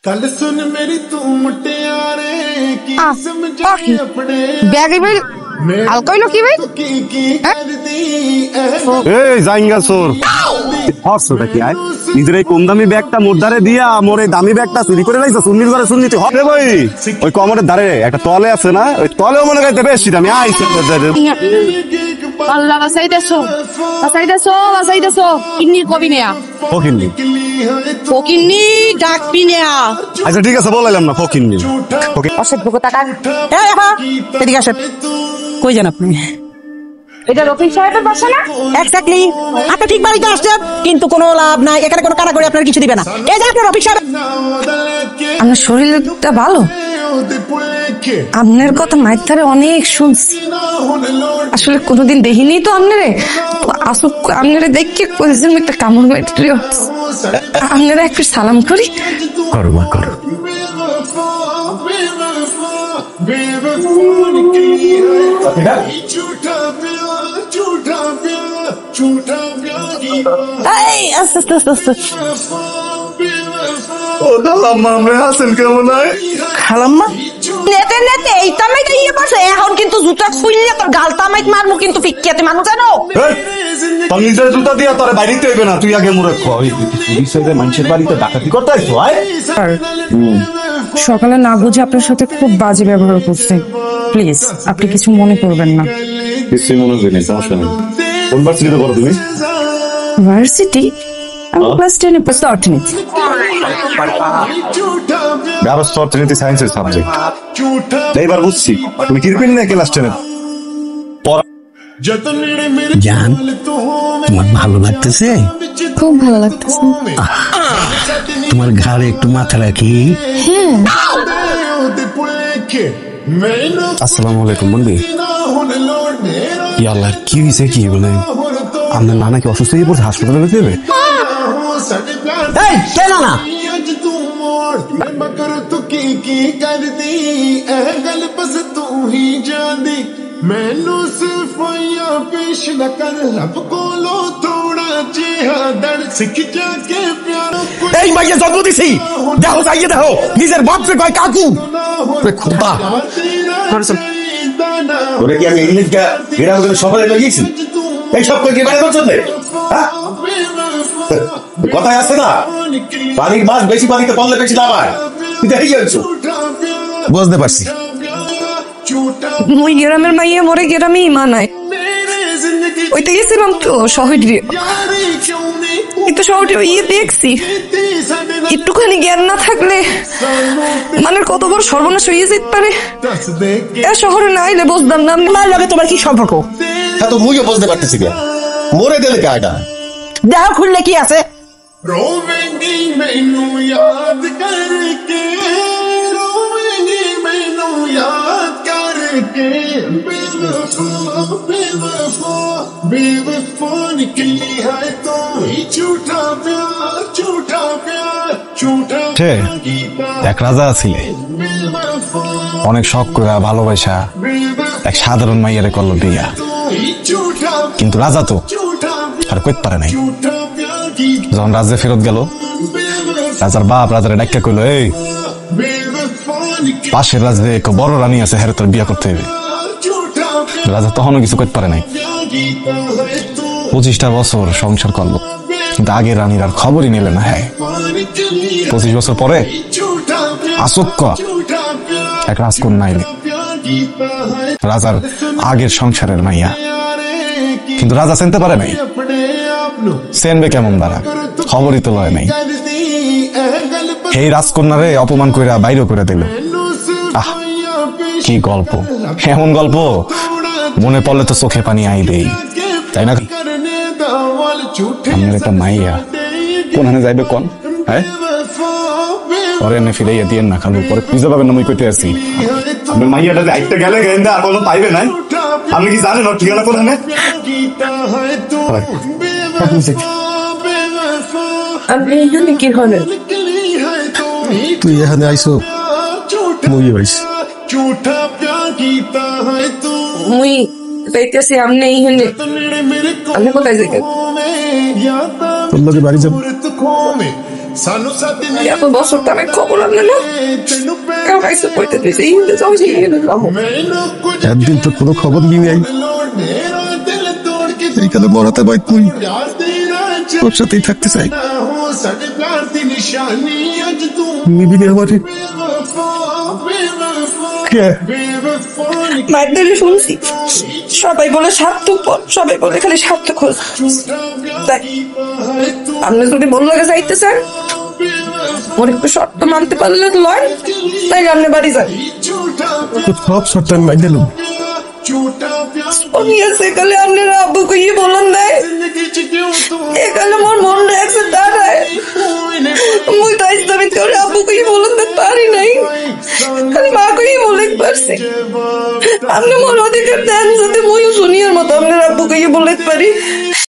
कल सुन मेरी तू मुटियारे की समझाए अपने ব্যাগে ভাই হালকা হইলো কি ভাই की कर दी এই জাইঙ্গা চোর হসটা কি আয় নিজের এই কম দামি ব্যাগটা মোর ধারে দিয়া মোর এই দামি ব্যাগটা চুরি করে লাইছো সুন্নির ঘরে সুন্নিতে হবে ভাই ওই কমরের ধারে একটা তলে আছে না ওই তলেও মনে করতে বেশি দামি আইছে আল্লাহ বাসাইতেছো কিন্নির কবি নেয়া ফকিন্নি ফকিন্নি ডাকবি নেয়া আচ্ছা ঠিক আছে বলাইলাম না ফকিন্নি অসভ্য টাকা এদিকে আসেন কই যান আপনি এটা রফিক সাহেবের বাসা না এক্স্যাক্টলি আপনি ঠিক বাড়িতে আসছেন কিন্তু কোনো লাভ নাই এখানে কোনো কারাগরি আপনার কিছু দিবে না এই যে আপনার রফিক সাহেব আমার শরীরটা ভালো আপনার কথা মাইথারে অনেক শুনছি আসলে কোনোদিন দেখিনি তো আপনারে আসুক আপনারে দেখে কইছেন একটা কামড় মাইটরি আপনারা একটু সালাম করি করো মা করো এই আস্তে আস্তে আস্তে আস্তে ও খালাম্মা আমরা হাসেন কেমন হয় খালাম্মা নেতে নেতে এই তামাই দিয়ে পাশে এখন কিন্তু জুতা খুইলে তোর গাল তামাইত মারমু কিন্তু ফিক্কিয়াতে মানুষ জানো তোর নিজের জুতা দিয়া তোরে বাড়িতে হইবে না তুই আগে মোরে কই মানুষের বাড়িতে ডাকাতি করতে আইছো আয় সকালে না বুঝে আপনার সাথে খুব বাজে ব্যবহার করছে প্লিজ আপনি কিছু মনে করবেন না কিছুই মনে করি না সমস্যা নেই কোন ভার্সিটিতে পড়ো তুমি ভার্সিটি আমি ক্লাস 10 এ পড়ছি অর্থনীতি ব্যবস্থা অর্থনীতি সায়েন্সের সাবজেক্ট এইবার বুঝছি তুমি কিরপিন না ক্লাস 10 এ জান তোমার ভালো লাগতেছে খুব ভালো লাগতেছে তোমার ঘাড়ে একটু মাথা রাখি আসসালামু আলাইকুম বন্ধু ইয়াল্লাহ কি হয়েছে কি বলে আপনার নানা কি অসুস্থ হয়ে পড়ছে হাসপাতালে নিতে হবে এই কেন না मैनू सिर्फ या पेश न कर रब कोलो थोड़ा जिहा दर सीख जाके प्यारो এই মাইয়া জন্ম দিছি দেখো যাইয়ে দেখো নিজের বাপরে কয় কাকু খোদা ওরে কি আমি ইংলিশ এরা ওদের সকালে লাগিয়েছি এই সব কই কি বাইরে করছ কথায় আছে না পানির মাছ বেশি পানিতে পড়লে বেশি লাভ হয় তুই দেখি যাচ্ছ বুঝতে পারছি মুই গ্রামের মাইয়া মরে গ্রামেই মানায় ওইটা গেছিলাম তো শহরে কিন্তু শহরে ইয়ে দেখছি একটুখানি জ্ঞান না থাকলে মানে কত বড় সর্বনাশ হয়ে যেতে পারে এ শহরে না আইলে বুঝতাম না আমার লগে তোমার কি সম্পর্ক হ্যাঁ তো মুইও বুঝতে পারতেছি না মরে গেলে কাটা দেহ খুললে কি আছে रोवेंगी मैनू याद करके रोवेंगी मैनू याद करके बेवफा बेवफा बेवफा निकली है तो ही झूठा प्यार झूठा प्यार झूठा এক রাজা ছিলে অনেক শখ করে ভালোবাসা এক সাধারণ মাইয়ারে করলো বিয়া কিন্তু রাজা তো আর কইতে পারে নাই যখন রাজ্যে ফেরত গেল রাজার বাপ রাজারে ডাক্কা কইলো এই পাশের রাজ্যে এক বড় রানী আছে হ্যাঁ তোর বিয়া করতে হবে রাজা তখনও কিছু করতে পারে নাই 25টা বছর সংসার করলো কিন্তু আগের রানীর আর খবরই নিলে না হ্যাঁ 25 বছর পরে আসক্য এক রাজকন্যা আইলে রাজার আগের সংসারের মাইয়া কিন্তু রাজা চিনতে পারে নাই চেনবে কেমন দ্বারা খবরই তো লয় নাই এই রাজকন্যারে অপমান কইরা বাইরে করে দিল আহ কি গল্প এমন গল্প মনে পড়লে তো চোখে পানি আই দেই তাই না আমার একটা মাইয়া কোনখানে যাইবে কোন হ্যাঁ পরে এনে ফিরাইয়া দিয়ে না খালু পরে খুঁজে পাবেন না মুই কইতে আছি আপনার মাইয়াটা আইতে গেলে গেন্দা আর কোনো পাইবে নাই আপনি কি জানেন ওর ঠিকানা কোথায় আপনি এখানে কি হলেন তুই এখানে আইসো মুই আইস মুই পাইতেছি আপনি এখানে আপনি কোথায় যাবেন তোর লগে বাড়ি যাব सानू साथ এত বছর তো আমি খবর আনলে না কামাইছে কইতে দিয়েছে ইন্দে যাও যে ইন্দে যাও একদিন তো কোনো খবর নিয়ে আই এইখানে মরাতে ভাই তুই তোর সাথেই থাকতে চাই নিবি আমারে মায়ের শুনছি সবাই বলে স্বার্থপর, সবাই বলে খালি স্বার্থ খোঁজ। আপনি যদি বললো যাইতে চান ওর একটু শর্ত মানতে পারলে লয়, তাই আপনি বাড়ি যান। সব শর্ত আমি মাইনে নেব। সেকালে আপনারা আব্বুকে ইয়ে বলেন দেয় একালে মোর মন রাখছে দাঁড়ায় মুই তাই আমি তোর আব্বুকে ইয়ে বলেন পারি নাই, খালি মাকে ইয়ে বলে পারছি। আপনি মোর অধিকার দেন যাতে মুইও শুনিয়ার মতো আপনার আব্বুকে ইয়ে বলে পারি।